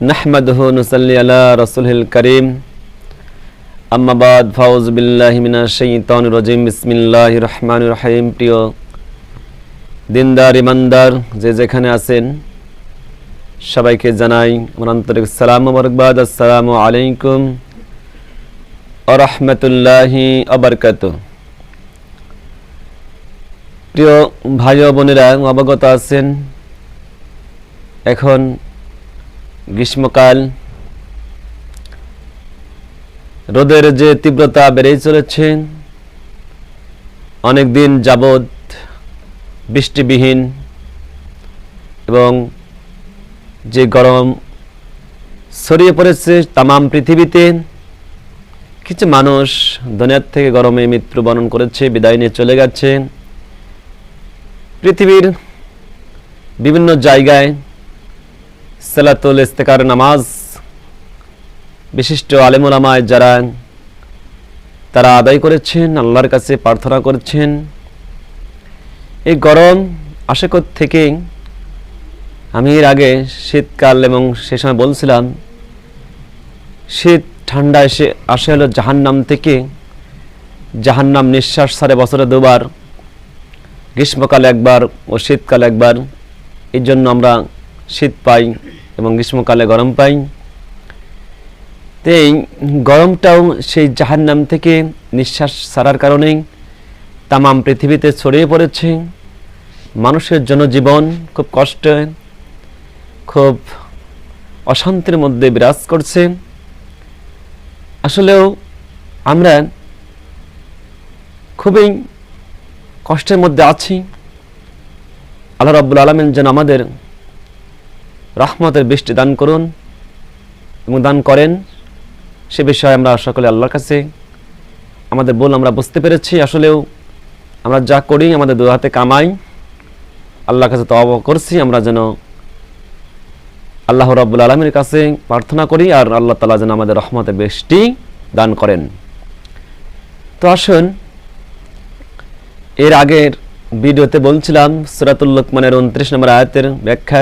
নাহমাদুহু নুসাল্লি আলা রাসূলিল কারীম আম্মা বাদ ফাউযু বিল্লাহি মিনাশ শাইতানির রাজিম বিসমিল্লাহির রহমানির রহিম। প্রিয় দিনদার ইমানদার যে যেখানে আছেন সবাইকে জানাই আমার আন্তরিক সালাম ও মোবারকবাদ। আসসালামু আলাইকুম ওয়া রাহমাতুল্লাহি ওয়া বারাকাতুহু। প্রিয় ভাই ও বোনেরা, অবগত আছেন এখন গ্রীষ্মকাল, রোদের যে তীব্রতা বেড়েই চলেছে। অনেক দিন যাবৎ বৃষ্টিবিহীন এবং যে গরম ছড়িয়ে পড়েছে তামাম পৃথিবীতে, কিছু মানুষ দুনিয়ার থেকে গরমে মৃত্যুবরণ করেছে, বিদায় নিয়ে চলে গেছে। পৃথিবীর বিভিন্ন জায়গায় সালাতুল ইস্তেকার নামাজ বিশিষ্ট আলেম ওলামায় যারা তারা আদায় করেছেন, আল্লাহর কাছে প্রার্থনা করেছেন। এই গরম আসে থেকে আমি এর আগে শীতকাল এবং সে সময় বলছিলাম শীত ঠান্ডা এসে আসে হলো জাহান্নাম থেকে। জাহান্নাম নিঃশ্বাস ছাড়ে বছরে দুবার, গ্রীষ্মকালে একবার ও শীতকালে একবার। এই জন্য আমরা শীত পাই এবং গ্রীষ্মকালে গরম পাই। তো এই গরমটাও সেই জাহান্নাম থেকে নিঃশ্বাস ছাড়ার কারণেই তামাম পৃথিবীতে ছড়িয়ে পড়েছে। মানুষের জনজীবন খুব কষ্টে, খুব অশান্তির মধ্যে বিরাজ করছে। আসলেও আমরা খুবই কষ্টের মধ্যে আছি। আল্লাহ রাব্বুল আলামিন যেন আমাদের রহমতের বৃষ্টি দান করুন এবং দান করেন, সে বিষয়ে আমরা সকলে আল্লাহর কাছে আমাদের বল আমরা বুঝতে পেরেছি। আসলেও আমরা যা করি আমাদের দুই হাতে কামাই, আল্লাহর কাছে তওবা করছি আমরা যেন আল্লাহ রাব্বুল আলামিনের কাছে প্রার্থনা করি আর আল্লাহ তাআলা যেন আমাদের রহমতের বৃষ্টি দান করেন। তো আসুন, এর আগের ভিডিওতে বলছিলাম সূরাতুল লুকমানের 29 নম্বর আয়াতের ব্যাখ্যা।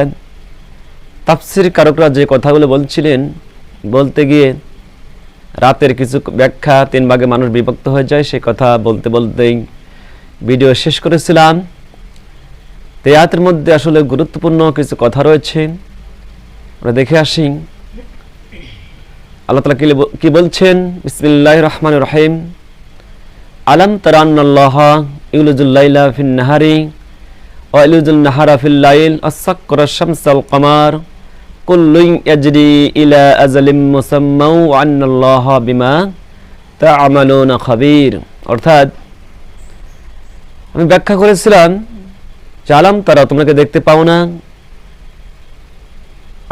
তাফসীর কারকরা যে কথাগুলো বলছিলেন, বলতে গিয়ে রাতের কিছু ব্যাখ্যা 3 ভাগে মানুষ বিভক্ত হয়ে যায়, সে কথা বলতে বলতেই ভিডিও শেষ করেছিলাম। তো এই আয়াতের মধ্যে আসলে গুরুত্বপূর্ণ কিছু কথা রয়েছে, আমরা দেখে আসি আল্লাহ তাআলা কি বলছেন। বিসমিল্লাহির রহমানির রহিম। আলাম তারা আন্নাল্লাহা ইউলিজুল লাইলা ফিন নাহারি ওয়া ইউলিজুল নাহারা ফিল লাইল আস-সাখখারা আশ-শামসা ওয়াল কামার কুল্লুন ইয়াজরি ইলা আজালিম মুসাম্মা ওয়া আন্নাল্লাহা বিমা তা'মালুনা খাবীর। অর্থাৎ আমি ব্যাখ্যা করেছিলাম যে আলাম তারা, তোমরা কি দেখতে পাও না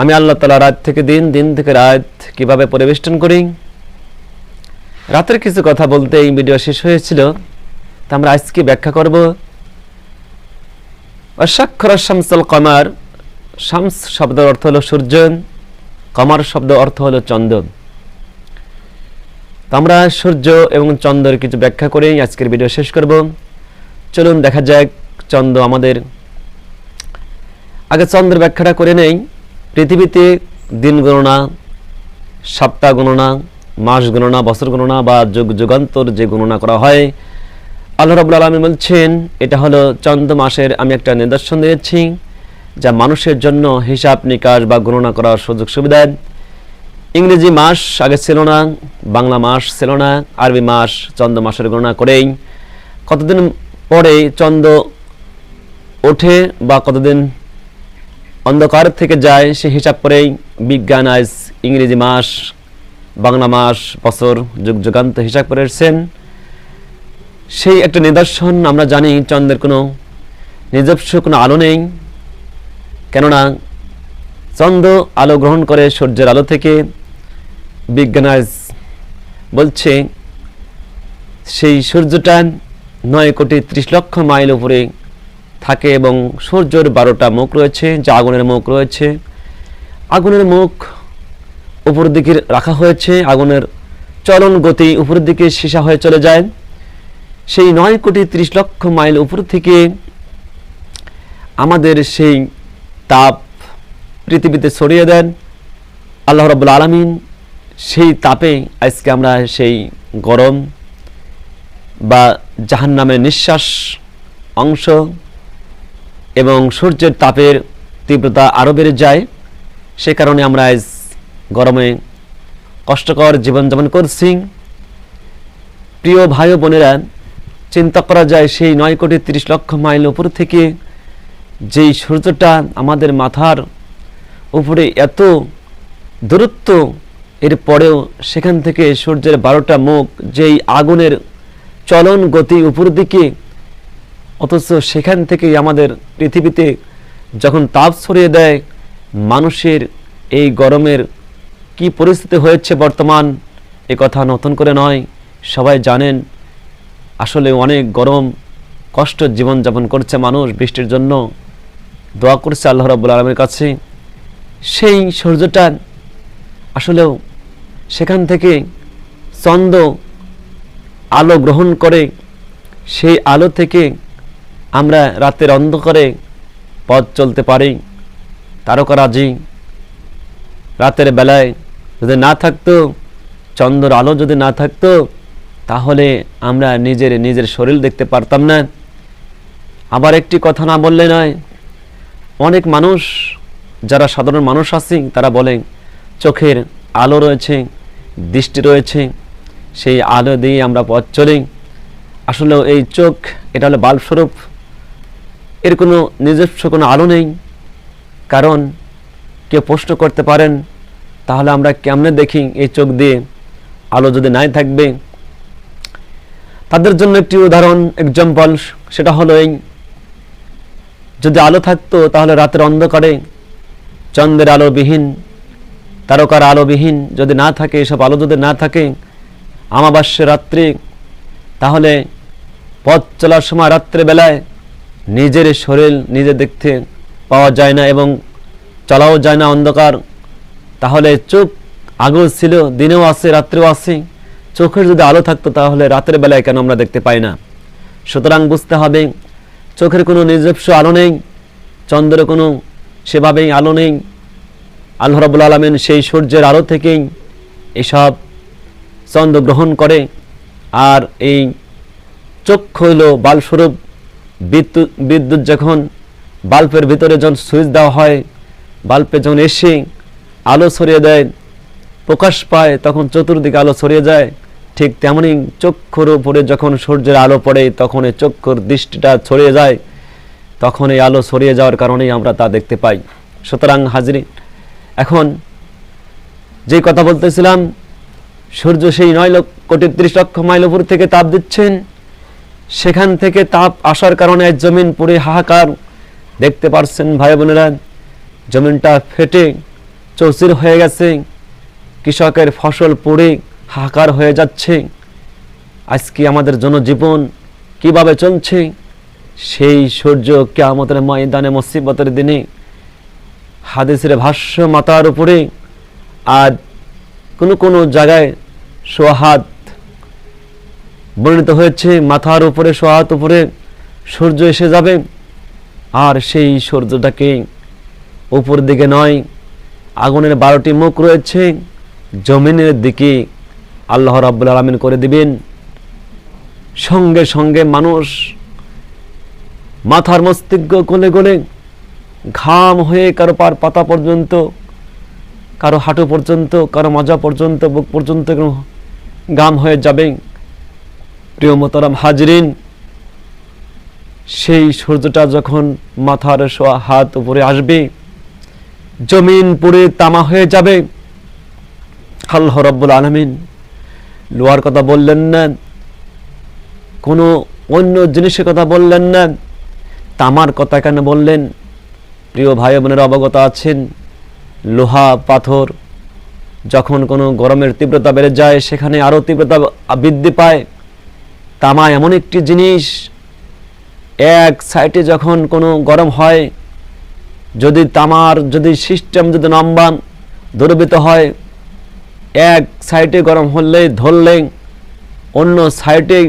আমি আল্লাহ তাআলা রাত থেকে দিন, দিন থেকে রাত কিভাবে পরিবেষ্টন করি। রাতের কিছু কথা বলতে এই ভিডিও শেষ হয়েছিল, তা আমরা আজকে ব্যাখ্যা করব। আশ-সাখখারা আশ-শামসুল কামার, শামস শব্দের অর্থ হলো সূর্য, কামার শব্দ অর্থ হলো চন্দ্র। তো আমরা সূর্য এবং চন্দ্রের কিছু ব্যাখ্যা করে আজকের ভিডিও শেষ করব। চলুন দেখা যাক চন্দ্র আমাদের। আগে চন্দ্রের ব্যাখ্যাটা করে নেই। পৃথিবীতে দিন গণনা, সপ্তাহ গণনা, মাস গণনা, বছর গণনা বা যুগ যুগান্তর যে গণনা করা হয়, আল্লাহ রাব্বুল আলামিন বলছেন এটা হলো চন্দ্র মাসের আমি একটা নিদর্শন দিয়েছি যা মানুষের জন্য হিসাব নিকাশ বা গণনা করার সুযোগ সুবিধা। ইংরেজি মাস আগে ছিল না, বাংলা মাস ছিল না, আরবি মাস চন্দ্র মাসের গণনা করেই কতদিন পরে চন্দ্র ওঠে বা কতদিন অন্ধকার থেকে যায় সে হিসাব করেই বিজ্ঞান আজ ইংরেজি মাস, বাংলা মাস, বছর, যুগ যুগান্ত হিসাব করে এসেছেন। সেই একটা নিদর্শন। আমরা জানি চন্দ্রের কোনো নিজস্ব কোনো আলো নেই, কেননা চন্দ্র আলো গ্রহণ করে সূর্যের আলো থেকে। বিজ্ঞান আজ বলছে সেই সূর্যটা 9,30,00,000 মাইল উপরে থাকে এবং সূর্যের 12টা মুখ রয়েছে, যা আগুনের মুখ রয়েছে। আগুনের মুখ উপর দিকে রাখা হয়েছে, আগুনের চলন গতি উপরের দিকে সীসা হয়ে চলে যায়। সেই 9,30,00,000 মাইল উপর থেকে আমাদের সেই তাপ পৃথিবীতে ছড়িয়ে দেন আল্লাহ রাব্বুল আলামিন সেই তাপে আজকে আমরা সেই গরম বা জাহান্নামের নিঃশ্বাস অংশ এবং সূর্যের তাপের তীব্রতা আরও বেড়ে যায়। সে কারণে আমরা আজ গরমে কষ্টকর জীবনযাপন করছি। প্রিয় ভাই ও বোনেরা, চিন্তা করা যায় সেই 9,30,00,000 মাইল উপর থেকে যেই সূর্যটা আমাদের মাথার উপরে এত দূরত্ব, এরপরেও সেখান থেকে সূর্যের 12টা মুখ, যেই আগুনের চলন গতি উপর দিকে, অথচ সেখান থেকেই আমাদের পৃথিবীতে যখন তাপ ছড়িয়ে দেয়, মানুষের এই গরমের কি পরিস্থিতি হয়েছে বর্তমান, এ কথা নতুন করে নয়, সবাই জানেন। আসলে অনেক গরম কষ্ট জীবনযাপন করছে মানুষ, বৃষ্টির জন্য দোয়া করছে আল্লাহ রাব্বুল আলামিনের কাছে। সেই সূর্যটা আসলেও সেখান থেকে চন্দ্র আলো গ্রহণ করে, সেই আলো থেকে আমরা রাতের অন্ধকারে পথ চলতে পারি। তারকারাজি রাতের বেলায় যদি না থাকতো, চন্দ্রের আলো যদি না থাকতো, তাহলে আমরা নিজের শরীর দেখতে পারতাম না। আবার একটি কথা না বললে নয়, অনেক মানুষ যারা সাধারণ মানুষ আছে তারা বলে চোখের আলো রয়েছে, দৃষ্টি রয়েছে, সেই আলো দিয়ে আমরা পথ চলি। আসলে এই চোখ এটা হলো বাল্বস্বরূপ, এর কোনো নিজস্ব কোনো আলো নেই। কারণ কেউ প্রশ্ন করতে পারেন, তাহলে আমরা কেমনে দেখি এই চোখ দিয়ে আলো যদি নাই থাকবে? তাদের জন্য একটি উদাহরণ, এক্সাম্পল, সেটা হলো এই, যদি আলো থাকতো তাহলে রাতের অন্ধকারে চন্দ্রের আলোবিহীন, তারকার আলোবিহীন যদি না থাকে, এসব আলো যদি না থাকে, আমাবাস্য রাত্রি, তাহলে পথ চলার সময় রাত্রেবেলায় নিজের শরীর নিজে দেখতে পাওয়া যায় না এবং চলাও যায় না অন্ধকার। তাহলে চোখ আগেও ছিল, দিনেও আছে, রাত্রেও আছে। চোখের যদি আলো থাকতো তাহলে রাতের বেলায় কেন আমরা দেখতে পাই না? সুতরাং বুঝতে হবে, চোখের কোনো নিজস্ব আলো নেই, চন্দ্রের কোনো সেভাবেই আলো নেই। আল্লাহ রাব্বুল আলামিন সেই সূর্যের আলো থেকেই এসব চন্দ্র গ্রহণ করে। আর এই চক্ষু হইল বাল্বস্বরূপ। বিদ্যুৎ যখন বাল্বের ভিতরে যখন সুইচ দেওয়া হয়, বাল্বে যখন এসে আলো ছড়িয়ে দেয়, প্রকাশ পায়, তখন চতুর্দিকে আলো ছড়িয়ে যায়। ঠিক তেমনি চক্ষুর উপরে যখন সূর্যের আলো পড়ে, তখন এই চক্ষুর দৃষ্টিটা ছড়িয়ে যায়, তখন এই আলো ছড়িয়ে যাওয়ার কারণেই আমরা তা দেখতে পাই। সুতরাং হাজরি, এখন যে কথা বলতেছিলাম, সূর্য সেই 9,30,00,000 মাইল উপর থেকে তাপ দিচ্ছেন, সেখান থেকে তাপ আসার কারণে জমিন পুরে হাহাকার। দেখতে পারছেন ভাই বোনেরা, জমিনটা ফেটে চৌচির হয়ে গেছে, কৃষকের ফসল পুড়ে হাহাকার হয়ে যাচ্ছে। আজকে আমাদের জনজীবন কিভাবে চলছে? সেই সূর্য কিয়ামতের ময়দানে মুসিবতের দিনে হাদিসের ভাষ্য মাথার উপরে, আর কোনো জায়গায় সোহাত বর্ণিত হয়েছে, মাথার উপরে সোহাত উপরে সূর্য এসে যাবে। আর সেই সূর্যটাকে উপর দিকে নয়, আগুনের 12টি মুখ রয়েছে, জমিনের দিকে আল্লাহ রাব্বুল আলামিন করে দিবেন। সঙ্গে সঙ্গে মানুষ মাথার মস্তিষ্ক গলে গলে ঘাম হয়ে কারো পাতা পর্যন্ত, কারো হাঁটু পর্যন্ত, কারো মাজা পর্যন্ত, বুক পর্যন্ত ঘাম হয়ে যাবে। প্রিয় মোহতারাম হাজরিন, সেই সূর্যটা যখন মাথার হাত উপরে আসবে, জমিন পুরে তামা হয়ে যাবে। আল্লাহ রাব্বুল আলামিন লোহার কথা বললেন না, কোনো অন্য জিনিসের কথা বললেন না, তামার কথা কেন বললেন? প্রিয় ভাই বোনেরা অবগত আছেন, লোহা পাথর যখন কোনো গরমের তীব্রতা বেড়ে যায়, সেখানে আরও তীব্রতা বৃদ্ধি পায়। তামা এমন একটি জিনিস, এক সাইডে যখন কোনো গরম হয়, যদি তামার সিস্টেম যদি নম্বর দুর্বৃত্ত হয়, এক সাইডে গরম হলে ধরলে অন্য সাইডে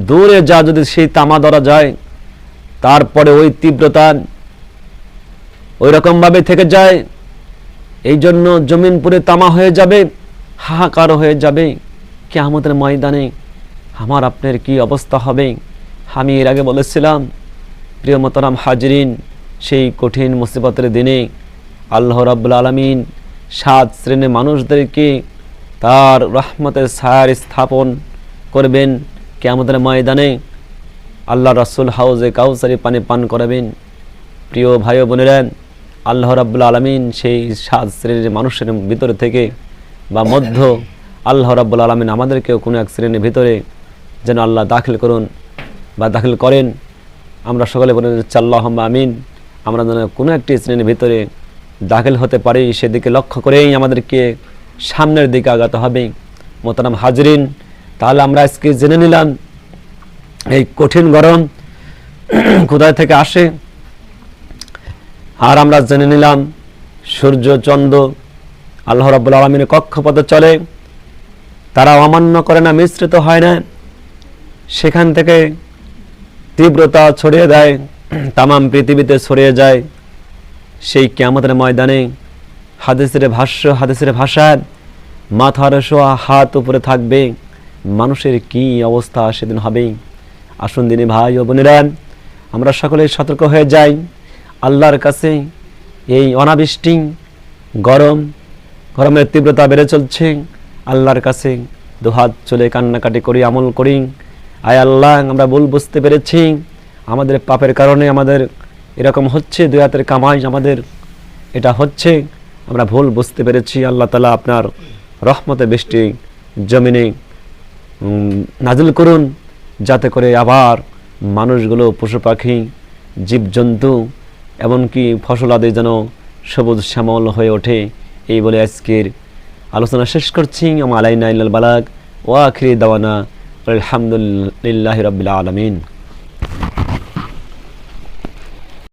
দূরে যদি সেই তামা ধরা যায়, তারপরে ওই তীব্রতা ওই রকমভাবে থেকে যায়। এই জন্য জমিন পুরে তামা হয়ে যাবে, হাহাকার হয়ে যাবে। কিয়ামতের ময়দানে আমার আপনার কি অবস্থা হবে? আমি এর আগে বলেছিলাম, প্রিয় মোহতারাম হাজরিন, সেই কঠিন মুসিবতের দিনে আল্লাহ রাব্বুল আলামিন 7 শ্রেণীর মানুষদেরকে তার রহমতের ছায়ার স্থাপন করবেন। কিয়ামতের ময়দানে আল্লাহ রাসূল হাউজে কাউসারি পানি পান করাবেন। প্রিয় ভাই ও বোনেরা, আল্লাহ রাব্বুল আলামিন সেই 7 শ্রেণীর মানুষের ভিতরে থেকে বা মধ্য আল্লাহ রাব্বুল আলামিন আমাদেরকেও কোনো এক শ্রেণীর ভিতরে যেন আল্লাহ দাখিল করুন বা দাখিল করেন। আমরা সকলে বলে আল্লাহুম্মা আমিন। আমরা যেন কোনো একটি শ্রেণীর ভিতরে দাখিল হতে পারি, সেদিকে লক্ষ্য করেই আমাদেরকে সামনের দিকে আগাতে হবে। মোহতারাম হাজরিন, তাহলে আমরা আজকে জেনে নিলাম এই কঠিন গরম কোথায় থেকে আসে, আর আমরা জেনে নিলাম সূর্য চন্দ্র আল্লাহ রাব্বুল আলামিনের কক্ষপথে চলে, তারা অমান্য করে না, মিশ্রিত হয় না, সেখান থেকে তীব্রতা ছড়িয়ে দেয়, তামাম পৃথিবীতে ছড়িয়ে যায়। সেই কিয়ামতের ময়দানে হাদিসের ভাষ্য, হাদিসের ভাষায় মাথার শোয়া হাত উপরে থাকবে, মানুষের কি অবস্থা সেদিন হবে। আসুন দিনে ভাই ও বোনেরা, আমরা সকলে সতর্ক হয়ে যাই আল্লাহর কাছে। এই অনাবৃষ্টি, গরমের তীব্রতা বেড়ে চলছে, আল্লাহর কাছে দুহাত চলে কান্নাকাটি করি, আমল করি। আয় আল্লাহ, আমরা ভুল বুঝতে পেরেছি, আমাদের পাপের কারণে আমাদের এরকম হচ্ছে, দুই হাতের কামাই আমাদের এটা হচ্ছে, আমরা ভুল বুঝতে পেরেছি। আল্লাহ তাআলা আপনার রহমতে বৃষ্টি জমিনে নাজিল করুন, যাতে করে আবার মানুষগুলো, পশু পাখি, জীবজন্তু, এমনকি ফসল আদি যেন সবুজ শ্যামল হয়ে ওঠে। এই বলে আজকের আলোচনা শেষ করছি। আলাইনা ইল্লাল বালাগ ওয়া আখিরি দাওয়ানা আলহামদুলিল্লাহি রাব্বিল আলামিন।